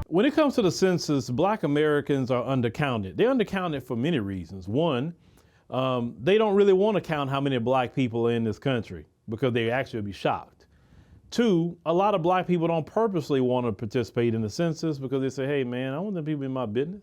When it comes to the census, Black Americans are undercounted. They're undercounted for many reasons. One, they don't really want to count how many Black people are in this country because they actually would be shocked. Two, a lot of Black people don't purposely want to participate in the census because they say, hey man, I want them people in my business,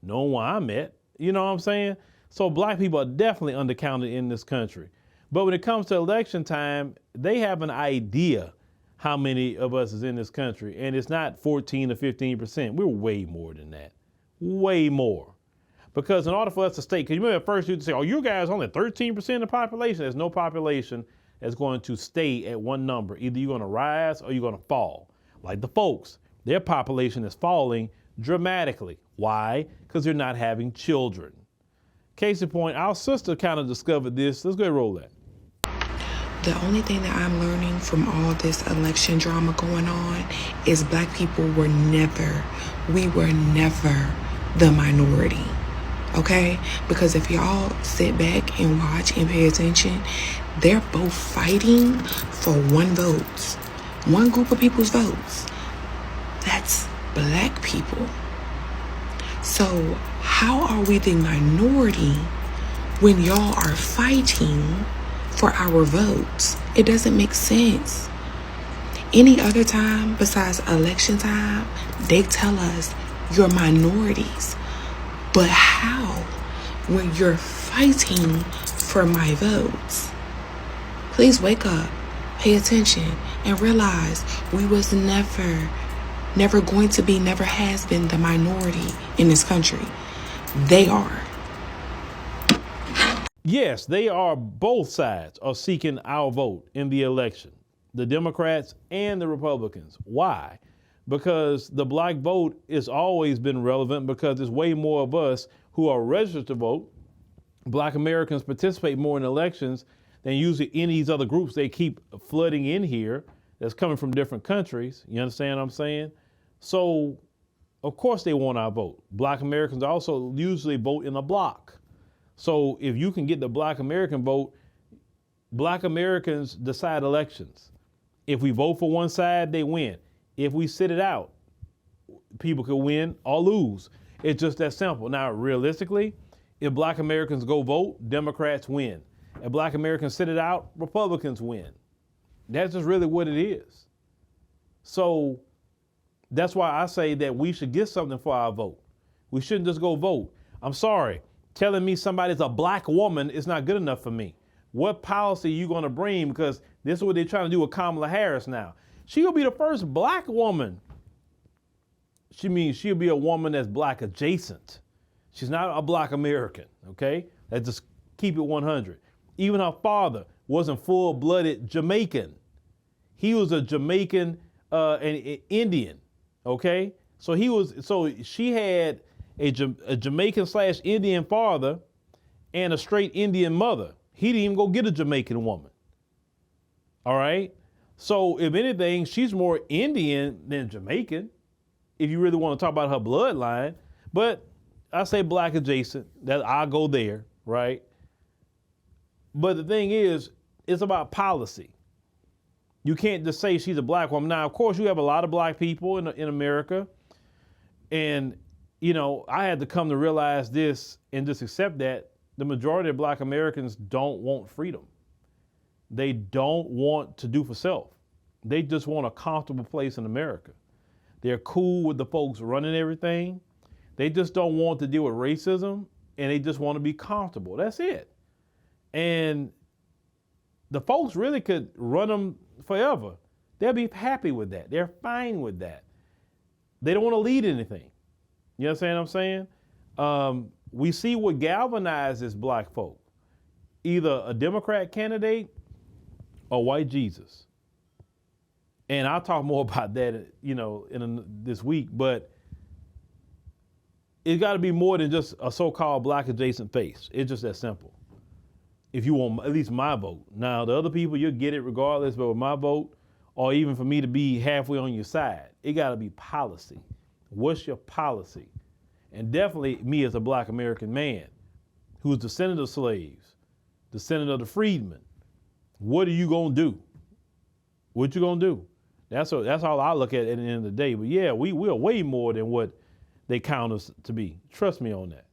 knowing where I'm at. You know what I'm saying? So Black people are definitely undercounted in this country. But when it comes to election time, they have an idea how many of us is in this country. And it's not 14 or 15%. We're way more than that. Way more. Because in order for us to stay, because you remember at first you'd say, oh, you guys only 13% of the population. There's no population that's going to stay at one number. Either you're going to rise or you're going to fall. Like the folks, their population is falling dramatically. Why? Because they're not having children. Case in point, our sister kind of discovered this. Let's go ahead and roll that. The only thing that I'm learning from all this election drama going on is Black people we were never the minority, okay? Because if y'all sit back and watch and pay attention, they're both fighting for one vote, one group of people's votes. That's Black people. So how are we the minority when y'all are fighting for our votes? It doesn't make sense. Any other time besides election time, they tell us you're minorities. But how when you're fighting for my votes? Please wake up, pay attention, and realize we was never going to be, never has been the minority in this country. They are. Yes, they are. Both sides are seeking our vote in the election, the Democrats and the Republicans. Why? Because the Black vote has always been relevant because there's way more of us who are registered to vote. Black Americans participate more in elections than usually any of these other groups they keep flooding in here that's coming from different countries. You understand what I'm saying? So, of course they want our vote. Black Americans also usually vote in a block. So if you can get the Black American vote, Black Americans decide elections. If we vote for one side, they win. If we sit it out, people could win or lose. It's just that simple. Now, realistically, if Black Americans go vote, Democrats win. If Black Americans sit it out, Republicans win. That's just really what it is. So that's why I say that we should get something for our vote. We shouldn't just go vote. I'm sorry. Telling me somebody's a Black woman is not good enough for me. What policy are you going to bring? Because this is what they're trying to do with Kamala Harris now. She'll be the first Black woman. She means she'll be a woman that's Black adjacent. She's not a Black American, okay? Let's just keep it 100. Even her father wasn't full-blooded Jamaican. He was a Jamaican and Indian, okay? So she had a Jamaican/Indian father and a straight Indian mother. He didn't even go get a Jamaican woman. All right? So if anything, she's more Indian than Jamaican, if you really want to talk about her bloodline. But I say Black adjacent, that I'll go there, right? But the thing is, it's about policy. You can't just say she's a Black woman. Now, of course, you have a lot of Black people in America. And you know, I had to come to realize this and just accept that the majority of Black Americans don't want freedom. They don't want to do for self. They just want a comfortable place in America. They're cool with the folks running everything. They just don't want to deal with racism, and they just want to be comfortable. That's it. And the folks really could run them forever. They'll be happy with that. They're fine with that. They don't want to lead anything. You understand what I'm saying? We see what galvanizes Black folk, either a Democrat candidate or white Jesus. And I'll talk more about that, you know, this week, but it's got to be more than just a so-called Black adjacent face. It's just that simple. If you want at least my vote. Now, the other people, you'll get it regardless, but with my vote, or even for me to be halfway on your side, it got to be policy. What's your policy? And definitely me as a Black American man who's descendant of slaves, descendant of the freedmen. What are you going to do? What you going to do? That's all I look at the end of the day. But yeah, we're way more than what they count us to be. Trust me on that.